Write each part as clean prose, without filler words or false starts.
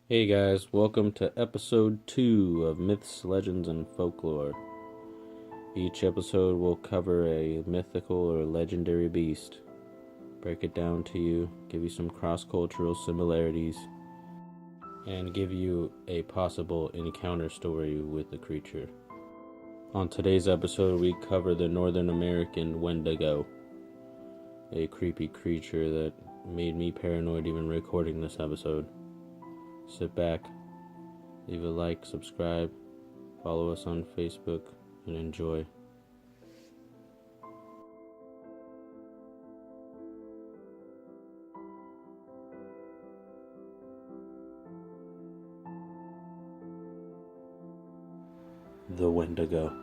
Hey guys, welcome to episode 2 of Myths, Legends, and Folklore. Each episode will cover a mythical or legendary beast, break it down to you, give you some cross-cultural similarities, and give you a possible encounter story with the creature. On today's episode, we cover the Northern American Wendigo, a creepy creature that made me paranoid even recording this episode. Sit back, leave a like, subscribe, follow us on Facebook, and enjoy. The Wendigo.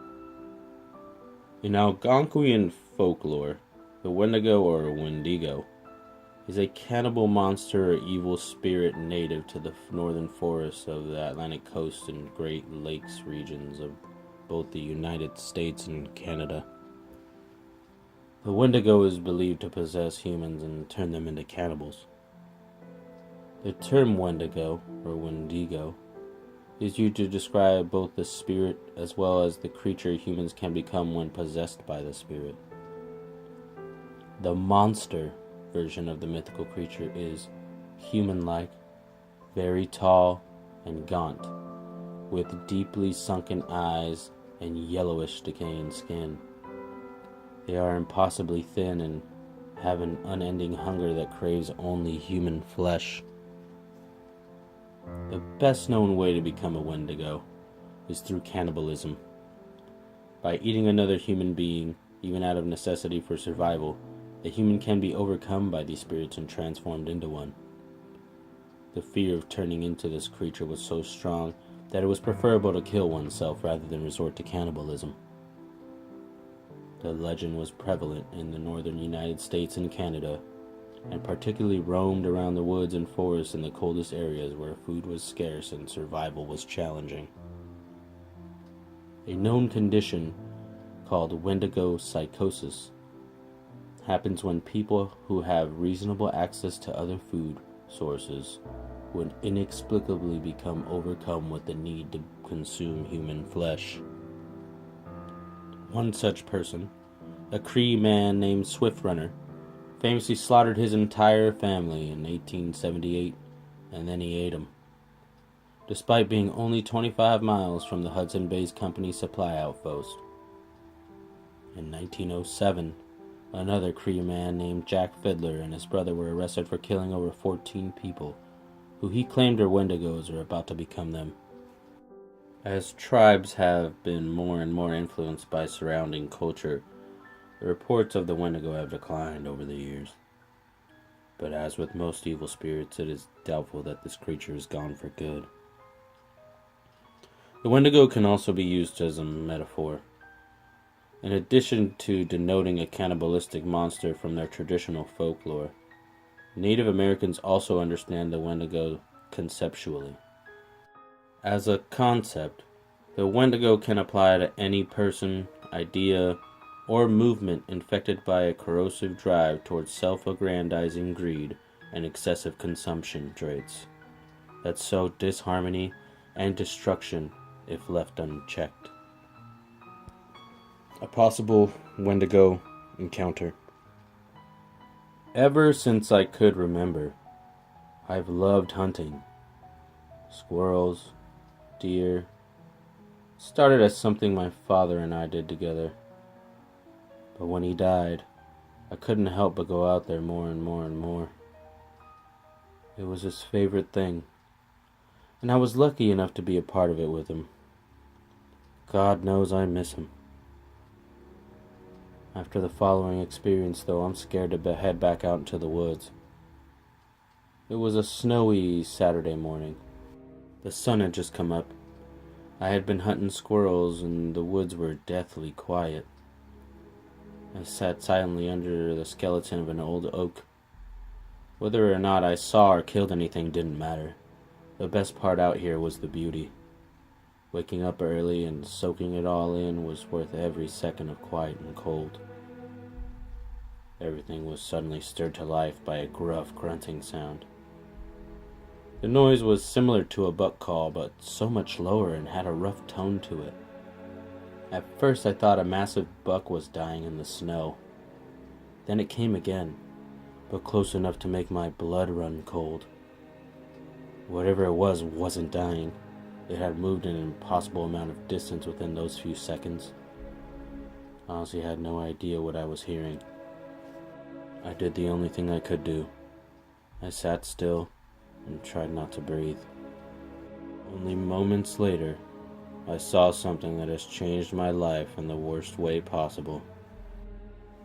In Algonquian folklore, the Wendigo or Wendigo is a cannibal monster or evil spirit native to the northern forests of the Atlantic coast and Great Lakes regions of both the United States and Canada. The Wendigo is believed to possess humans and turn them into cannibals. The term Wendigo, or Wendigo, is used to describe both the spirit as well as the creature humans can become when possessed by the spirit. The monster version of the mythical creature is human-like, very tall and gaunt, with deeply sunken eyes and yellowish decaying skin. They are impossibly thin and have an unending hunger that craves only human flesh. The best known way to become a Wendigo is through cannibalism. By eating another human being, even out of necessity for survival, the human can be overcome by these spirits and transformed into one. The fear of turning into this creature was so strong that it was preferable to kill oneself rather than resort to cannibalism. The legend was prevalent in the northern United States and Canada, and particularly roamed around the woods and forests in the coldest areas where food was scarce and survival was challenging. A known condition called Wendigo psychosis happens when people who have reasonable access to other food sources would inexplicably become overcome with the need to consume human flesh. One such person, a Cree man named Swift Runner, famously slaughtered his entire family in 1878, and then he ate them. Despite being only 25 miles from the Hudson Bay Company's supply outpost. In 1907, another Cree man named Jack Fiddler and his brother were arrested for killing over 14 people, who he claimed were Wendigos or about to become them. As tribes have been more and more influenced by surrounding culture, the reports of the Wendigo have declined over the years. But as with most evil spirits, it is doubtful that this creature is gone for good. The Wendigo can also be used as a metaphor. In addition to denoting a cannibalistic monster from their traditional folklore, Native Americans also understand the Wendigo conceptually. As a concept, the Wendigo can apply to any person, idea, or movement infected by a corrosive drive towards self-aggrandizing greed and excessive consumption traits that sow disharmony and destruction if left unchecked. A possible Wendigo encounter. Ever since I could remember, I've loved hunting. Squirrels, deer. Started as something my father and I did together. But when he died, I couldn't help but go out there more and more and more. It was his favorite thing, and I was lucky enough to be a part of it with him. God knows I miss him. After the following experience, though, I'm scared to head back out into the woods. It was a snowy Saturday morning. The sun had just come up. I had been hunting squirrels, and the woods were deathly quiet. I sat silently under the skeleton of an old oak. Whether or not I saw or killed anything didn't matter. The best part out here was the beauty. Waking up early and soaking it all in was worth every second of quiet and cold. Everything was suddenly stirred to life by a gruff grunting sound. The noise was similar to a buck call, but so much lower and had a rough tone to it. At first I thought a massive buck was dying in the snow. Then it came again, but close enough to make my blood run cold. Whatever it was wasn't dying. It had moved an impossible amount of distance within those few seconds. I honestly had no idea what I was hearing. I did the only thing I could do. I sat still and tried not to breathe. Only moments later, I saw something that has changed my life in the worst way possible.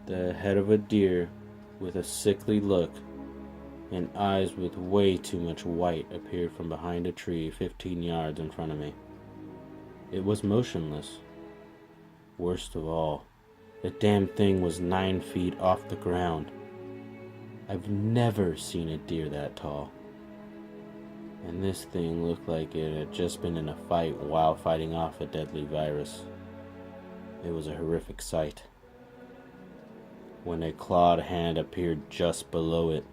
The head of a deer with a sickly look and eyes with way too much white appeared from behind a tree 15 yards in front of me. It was motionless. Worst of all, the damn thing was 9 feet off the ground. I've never seen a deer that tall. And this thing looked like it had just been in a fight while fighting off a deadly virus. It was a horrific sight. When a clawed hand appeared just below it,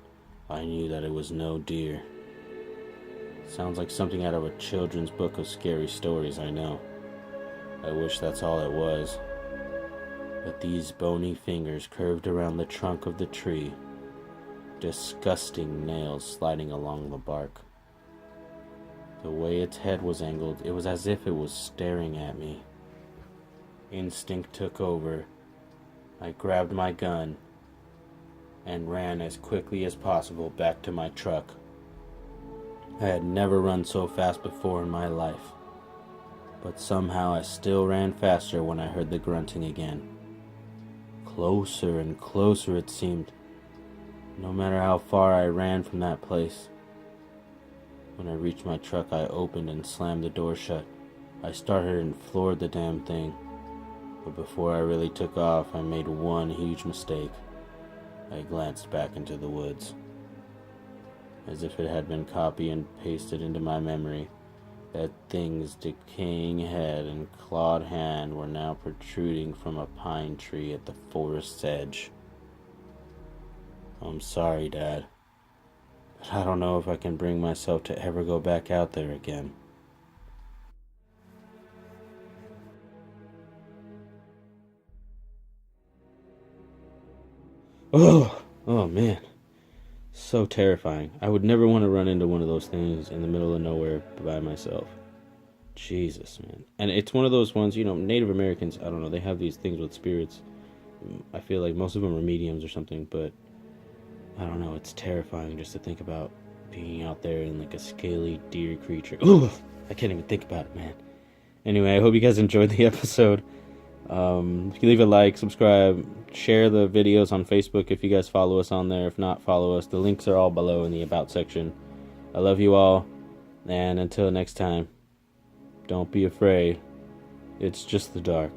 I knew that it was no deer. Sounds like something out of a children's book of scary stories, I know. I wish that's all it was. But these bony fingers curved around the trunk of the tree, disgusting nails sliding along the bark. The way its head was angled, it was as if it was staring at me. Instinct took over. I grabbed my gun and ran as quickly as possible back to my truck. I had never run so fast before in my life, but somehow I still ran faster when I heard the grunting again. Closer and closer it seemed, no matter how far I ran from that place. When I reached my truck, I opened and slammed the door shut. I started and floored the damn thing. But before I really took off, I made one huge mistake. I glanced back into the woods. As if it had been copied and pasted into my memory, that thing's decaying head and clawed hand were now protruding from a pine tree at the forest's edge. I'm sorry, Dad. But I don't know if I can bring myself to ever go back out there again. Oh man. So terrifying. I would never want to run into one of those things in the middle of nowhere by myself. Jesus, man. And it's one of those ones, Native Americans, I don't know, they have these things with spirits. I feel like most of them are mediums or something, but I don't know, it's terrifying just to think about being out there in like a scaly deer creature. Ooh, I can't even think about it, man. Anyway, I hope you guys enjoyed the episode. If you leave a like, subscribe, share the videos on Facebook if you guys follow us on there. If not, follow us. The links are all below in the About section. I love you all, and until next time, don't be afraid. It's just the dark.